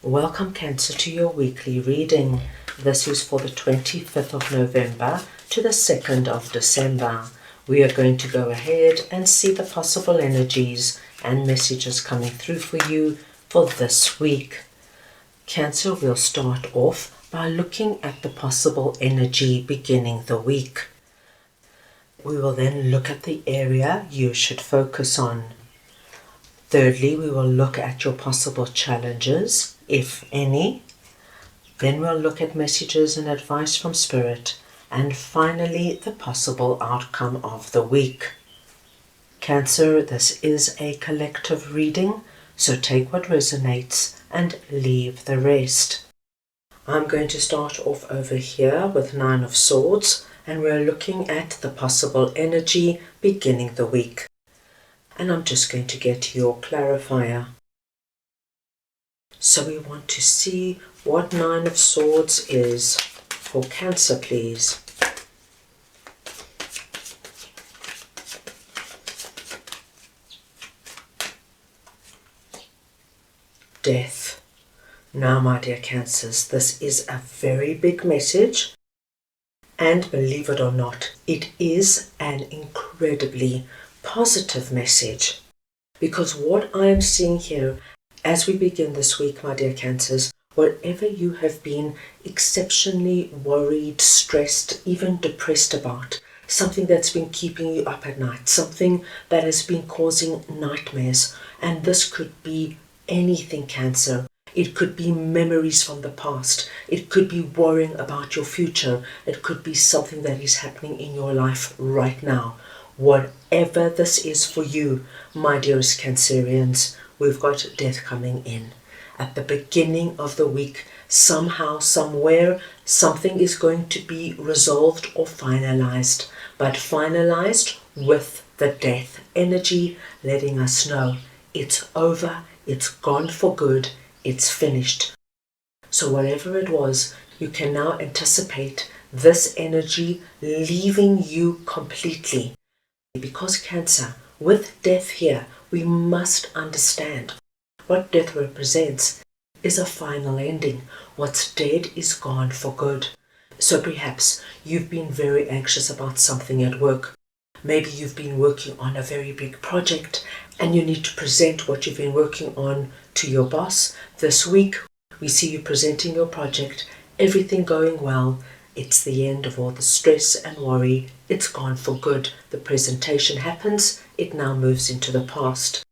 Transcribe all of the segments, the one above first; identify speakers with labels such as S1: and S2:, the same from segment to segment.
S1: Welcome Cancer to your weekly reading. This is for the 25th of November to the 2nd of December. We are going to go ahead and see the possible energies and messages coming through for you for this week. Cancer will start off by looking at the possible energy beginning the week. We will then look at the area you should focus on. Thirdly, we will look at your possible challenges, if any. Then we'll look at messages and advice from Spirit. And finally, the possible outcome of the week. Cancer, this is a collective reading, so take what resonates and leave the rest. I'm going to start off over here with 9 of Swords, and we're looking at the possible energy beginning the week. And I'm just going to get your clarifier. So we want to see what 9 of Swords is for Cancer, please. Death. Now, my dear Cancers, this is a very big message. And believe it or not, it is an incredibly positive message. Because what I am seeing here, as we begin this week, my dear Cancers, whatever you have been exceptionally worried, stressed, even depressed about, something that's been keeping you up at night, something that has been causing nightmares, and this could be anything, Cancer. It could be memories from the past. It could be worrying about your future. It could be something that is happening in your life right now. Whatever this is for you, my dearest Cancerians, we've got death coming in. At the beginning of the week, somehow, somewhere, something is going to be resolved or finalized. But finalized with the death energy letting us know it's over, it's gone for good, it's finished. So whatever it was, you can now anticipate this energy leaving you completely. Because Cancer, with death here, we must understand what death represents is a final ending. What's dead is gone for good. So perhaps you've been very anxious about something at work. Maybe you've been working on a very big project and you need to present what you've been working on to your boss. This week, we see you presenting your project, everything going well. It's the end of all the stress and worry. It's gone for good. The presentation happens. It now moves into the past.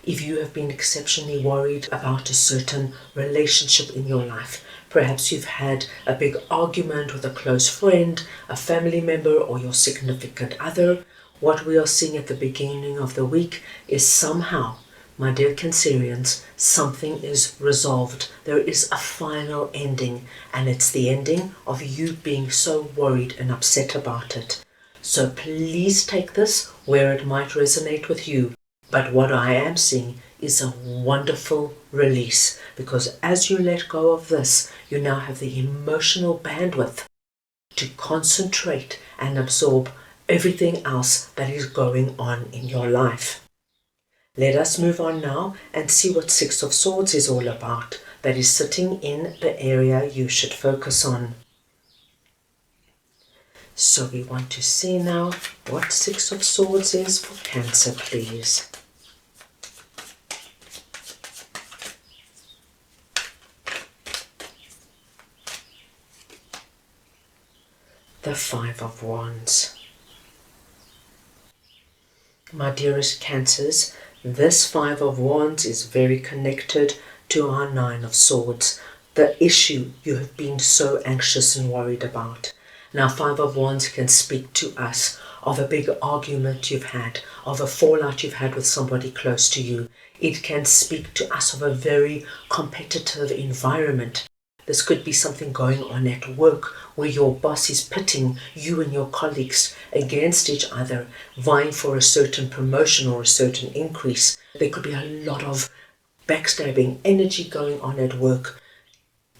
S1: If you have been exceptionally worried about a certain relationship in your life, perhaps you've had a big argument with a close friend, a family member, or your significant other, what we are seeing at the beginning of the week is somehow, my dear Cancerians, something is resolved. There is a final ending, and it's the ending of you being so worried and upset about it. So please take this where it might resonate with you. But what I am seeing is a wonderful release, because as you let go of this, you now have the emotional bandwidth to concentrate and absorb everything else that is going on in your life. Let us move on now and see what 6 of Swords is all about, that is sitting in the area you should focus on. So we want to see now what 6 of Swords is for Cancer, please. The 5 of Wands. My dearest Cancers, this 5 of Wands is very connected to our 9 of Swords, the issue you have been so anxious and worried about. Now, 5 of Wands can speak to us of a big argument you've had, of a fallout you've had with somebody close to you. It can speak to us of a very competitive environment. This could be something going on at work where your boss is pitting you and your colleagues against each other, vying for a certain promotion or a certain increase. There could be a lot of backstabbing energy going on at work.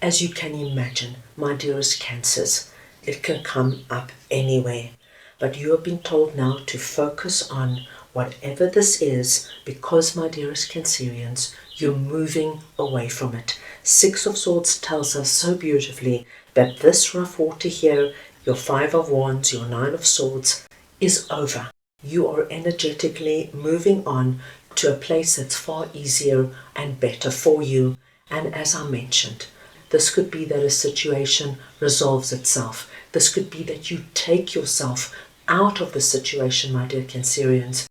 S1: As you can imagine, my dearest Cancers, it can come up anywhere. But you have been told now to focus on whatever this is, because, my dearest Cancerians, You're moving away from it. Six of Swords tells us so beautifully that this rough water here, your Five of Wands, your Nine of Swords, is over. You are energetically moving on to a place that's far easier and better for you. And as I mentioned, this could be that a situation resolves itself. This could be that you take yourself out of the situation, my dear Cancerians.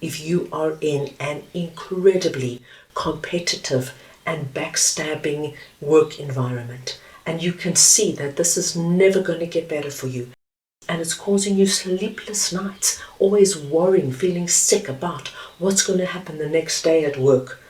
S1: If you are in an incredibly competitive and backstabbing work environment, and you can see that this is never going to get better for you, and it's causing you sleepless nights, always worrying, feeling sick about what's going to happen the next day at work,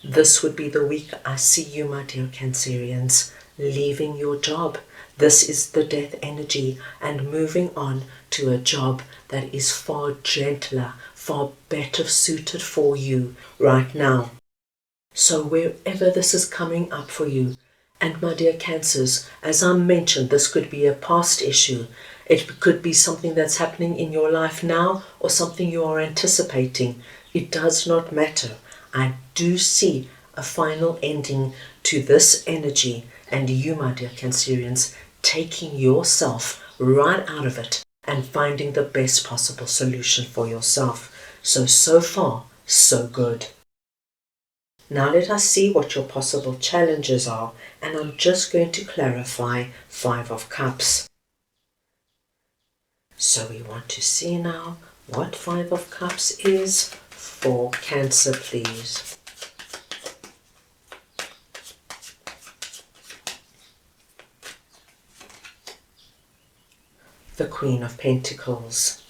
S1: this would be the week I see you, my dear Cancerians, leaving your job. This is the death energy and moving on to a job that is far gentler, far better suited for you right now. So wherever this is coming up for you, and my dear Cancers, as I mentioned, this could be a past issue. It could be something that's happening in your life now or something you are anticipating. It does not matter. I do see a final ending to this energy, and you, my dear Cancerians, taking yourself right out of it and finding the best possible solution for yourself. So far, so good. Now let us see what your possible challenges are, and I'm just going to clarify Five of Cups. So we want to see now what Five of Cups is for Cancer, please. The Queen of Pentacles.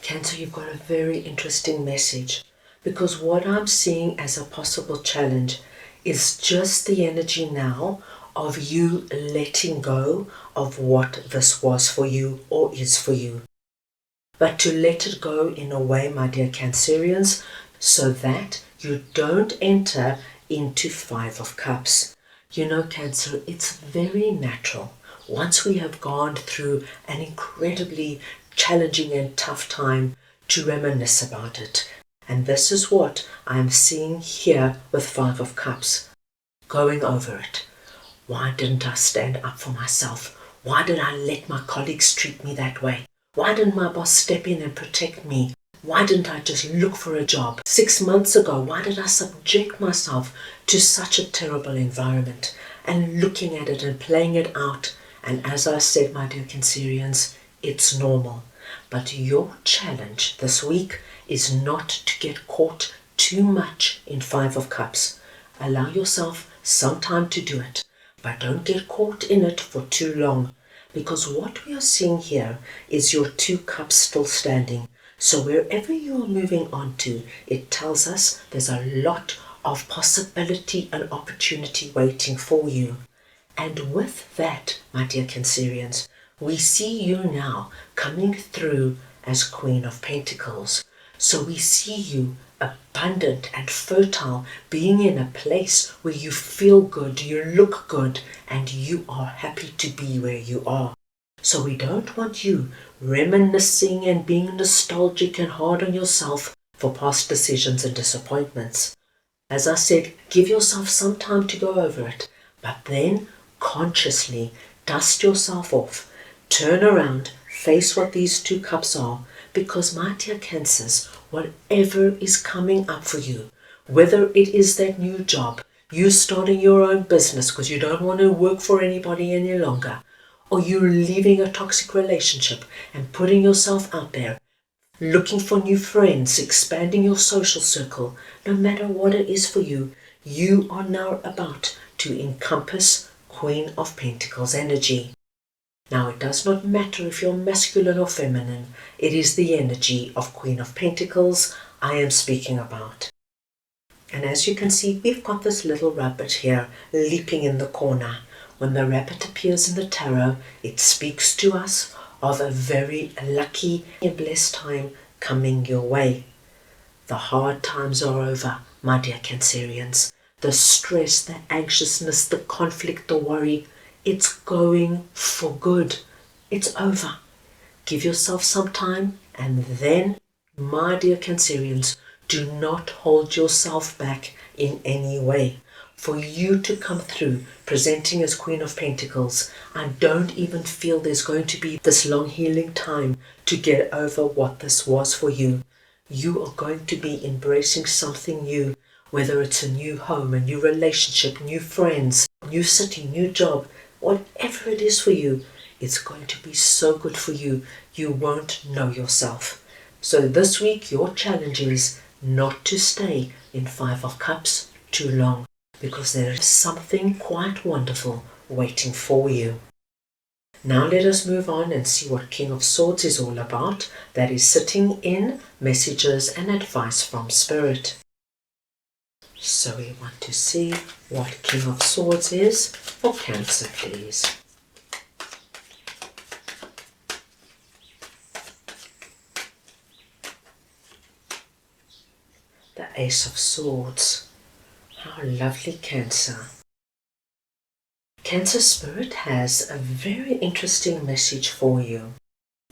S1: Cancer, you've got a very interesting message, because what I'm seeing as a possible challenge is just the energy now of you letting go of what this was for you or is for you. But to let it go in a way, my dear Cancerians, so that you don't enter into Five of Cups. You know, Cancer, it's very natural. Once we have gone through an incredibly challenging and tough time, to reminisce about it. And this is what I'm seeing here with Five of Cups. Going over it. Why didn't I stand up for myself? Why did I let my colleagues treat me that way? Why didn't my boss step in and protect me? Why didn't I just look for a job? 6 months ago, why did I subject myself to such a terrible environment? And looking at it and playing it out. And as I said, my dear Cancerians, it's normal. But your challenge this week is not to get caught too much in Five of Cups. Allow yourself some time to do it, but don't get caught in it for too long, because what we are seeing here is your Two Cups still standing. So wherever you are moving on to, it tells us there's a lot of possibility and opportunity waiting for you. And with that, my dear Cancerians, we see you now coming through as Queen of Pentacles. So we see you abundant and fertile, being in a place where you feel good, you look good, and you are happy to be where you are. So we don't want you reminiscing and being nostalgic and hard on yourself for past decisions and disappointments. As I said, give yourself some time to go over it, but then consciously dust yourself off, turn around, face what these Two Cups are, because my dear Cancers, whatever is coming up for you, whether it is that new job, you starting your own business because you don't want to work for anybody any longer, or you leaving a toxic relationship and putting yourself out there, looking for new friends, expanding your social circle, no matter what it is for you, you are now about to encompass Queen of Pentacles energy. Now, it does not matter if you're masculine or feminine, it is the energy of Queen of Pentacles I am speaking about. And as you can see, we've got this little rabbit here leaping in the corner. When the rabbit appears in the tarot, it speaks to us of a very lucky and blessed time coming your way. The hard times are over, my dear Cancerians. The stress, the anxiousness, the conflict, the worry, it's going for good. It's over. Give yourself some time, and then, my dear Cancerians, Do not hold yourself back in any way. For you to come through presenting as Queen of Pentacles, I don't even feel there's going to be this long healing time to get over what this was for you. You are going to be embracing something new, whether it's a new home, a new relationship, new friends, new city, new job, whatever it is for you. It's going to be so good for you. You won't know yourself. So this week your challenge is not to stay in Five of Cups too long, because there is something quite wonderful waiting for you. Now let us move on and see what King of Swords is all about. That is sitting in messages and advice from Spirit. So we want to see what King of Swords is for Cancer, please. The Ace of Swords. How lovely, Cancer. Cancer Spirit has a very interesting message for you.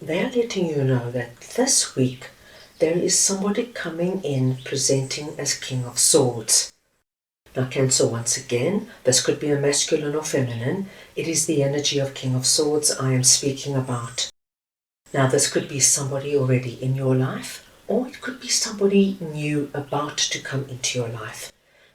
S1: They are letting you know that this week there is somebody coming in presenting as King of Swords. Now Cancer, once again, this could be a masculine or feminine. It is the energy of King of Swords I am speaking about. Now this could be somebody already in your life, or it could be somebody new about to come into your life.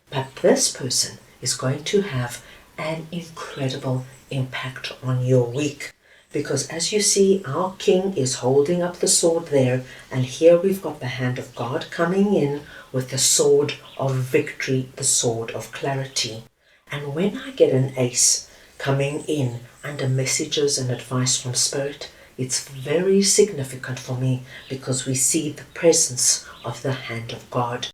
S1: But this person is going to have an incredible impact on your week. Because as you see, our king is holding up the sword there, and here we've got the hand of God coming in with the sword of victory, the sword of clarity. And when I get an ace coming in under messages and advice from Spirit, it's very significant for me because we see the presence of the hand of God.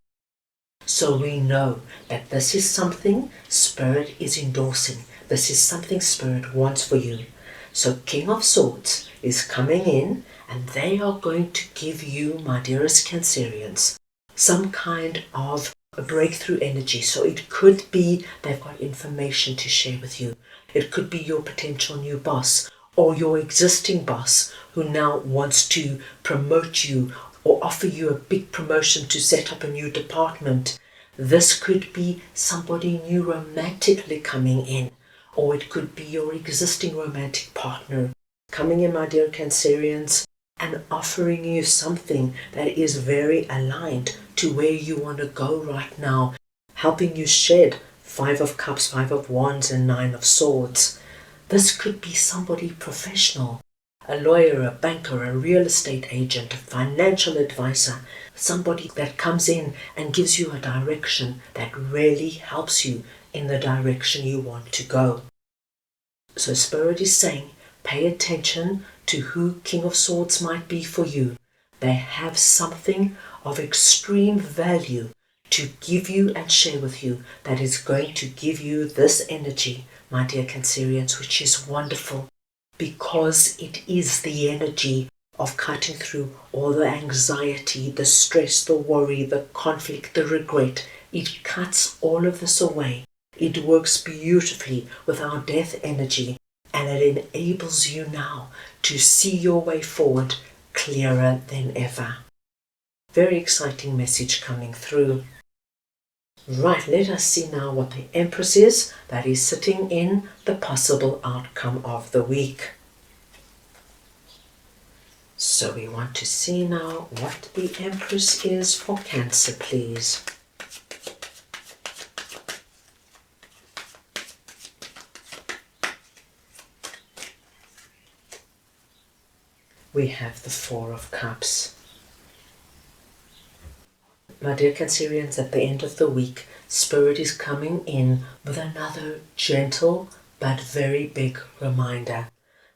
S1: So we know that this is something Spirit is endorsing. This is something Spirit wants for you. So King of Swords is coming in, and they are going to give you, my dearest Cancerians, some kind of a breakthrough energy. So it could be they've got information to share with you. It could be your potential new boss or your existing boss who now wants to promote you or offer you a big promotion to set up a new department. This could be somebody new romantically coming in, or it could be your existing romantic partner coming in, my dear Cancerians, and offering you something that is very aligned to where you want to go right now, helping you shed Five of Cups, Five of Wands, and Nine of Swords. This could be somebody professional, a lawyer, a banker, a real estate agent, a financial advisor, somebody that comes in and gives you a direction that really helps you in the direction you want to go. So Spirit is saying, pay attention to who King of Swords might be for you. They have something of extreme value to give you and share with you that is going to give you this energy, my dear Cancerians, which is wonderful because it is the energy of cutting through all the anxiety, the stress, the worry, the conflict, the regret. It cuts all of this away. It works beautifully with our death energy, and it enables you now to see your way forward clearer than ever. Very exciting message coming through. Right, let us see now what the Empress is that is sitting in the possible outcome of the week. So we want to see now what the Empress is for Cancer, please. We have the Four of Cups. My dear Cancerians, at the end of the week, Spirit is coming in with another gentle but very big reminder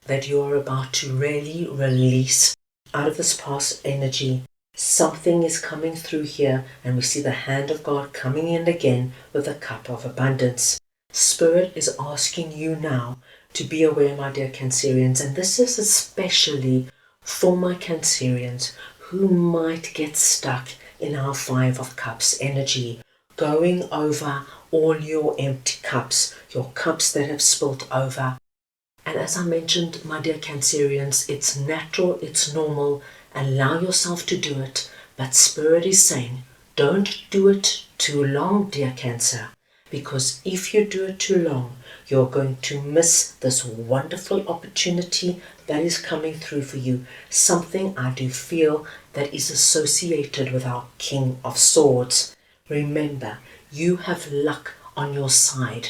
S1: that you are about to really release out of this past energy. Something is coming through here, and we see the hand of God coming in again with a cup of abundance. Spirit is asking you now to be aware, my dear Cancerians, and this is especially for my Cancerians who might get stuck in our Five of Cups energy, going over all your empty cups, your cups that have spilt over. And as I mentioned, my dear Cancerians, it's natural, it's normal. Allow yourself to do it. But Spirit is saying, Don't do it too long, dear Cancer, because if you do it too long, you're going to miss this wonderful opportunity that is coming through for you. Something I do feel that is associated with our King of Swords. Remember, you have luck on your side.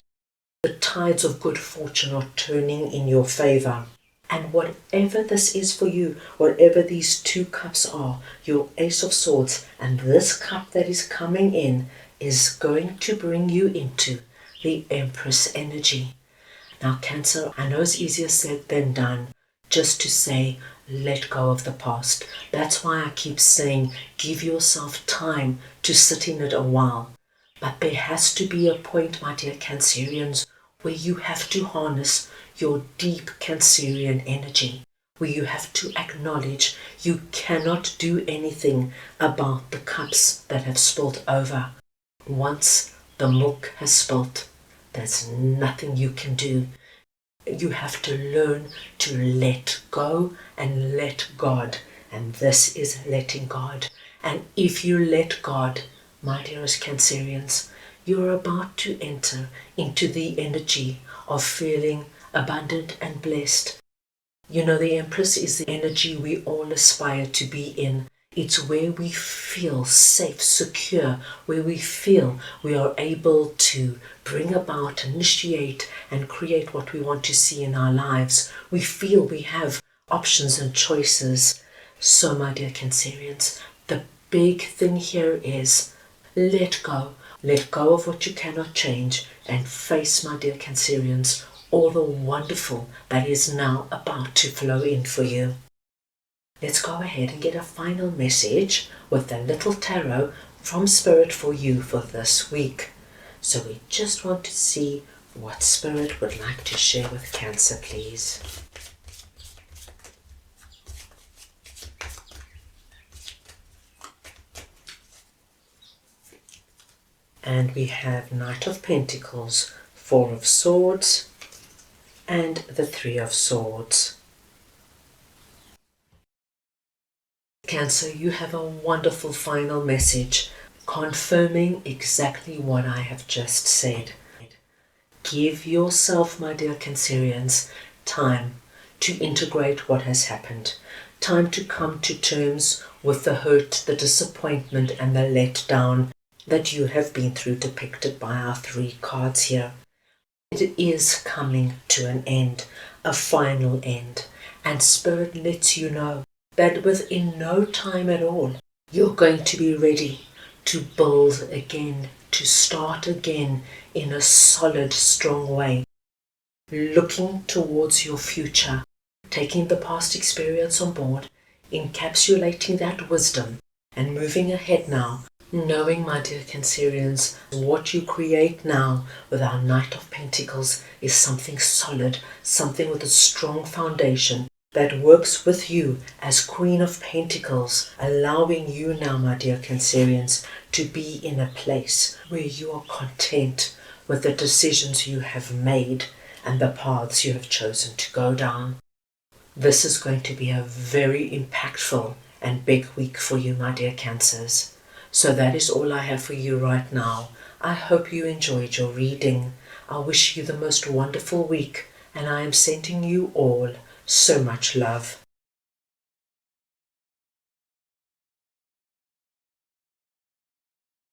S1: The tides of good fortune are turning in your favor. And whatever this is for you, whatever these two cups are, your Ace of Swords and this cup that is coming in, is going to bring you into the Empress energy. Now, Cancer, I know it's easier said than done just to say, let go of the past. That's why I keep saying, give yourself time to sit in it a while. But there has to be a point, my dear Cancerians, where you have to harness your deep Cancerian energy, where you have to acknowledge you cannot do anything about the cups that have spilt over. Once the milk has spilt, there's nothing you can do. You have to learn to let go and let God. And this is letting God. And if you let God, my dearest Cancerians, you're about to enter into the energy of feeling abundant and blessed. You know, the Empress is the energy we all aspire to be in. It's where we feel safe, secure, where we feel we are able to bring about, initiate, and create what we want to see in our lives. We feel we have options and choices. So, my dear Cancerians, the big thing here is let go. Let go of what you cannot change and face, my dear Cancerians, all the wonderful that is now about to flow in for you. Let's go ahead and get a final message with the little tarot from Spirit for you for this week. So we just want to see what Spirit would like to share with Cancer, please. And we have Knight of Pentacles, Four of Swords, and the Three of Swords. Cancer, you have a wonderful final message confirming exactly what I have just said. Give yourself, my dear Cancerians, time to integrate what has happened. Time to come to terms with the hurt, the disappointment, and the letdown that you have been through, depicted by our three cards here. It is coming to an end, a final end, and Spirit lets you know that within no time at all, you're going to be ready to build again, to start again in a solid, strong way, looking towards your future, taking the past experience on board, encapsulating that wisdom, and moving ahead now, knowing, my dear Cancerians, what you create now with our Knight of Pentacles is something solid, something with a strong foundation, that works with you as Queen of Pentacles, allowing you now, my dear Cancerians, to be in a place where you are content with the decisions you have made and the paths you have chosen to go down. This is going to be a very impactful and big week for you, my dear Cancers. So that is all I have for you right now. I hope you enjoyed your reading. I wish you the most wonderful week, and I am sending you all so much love.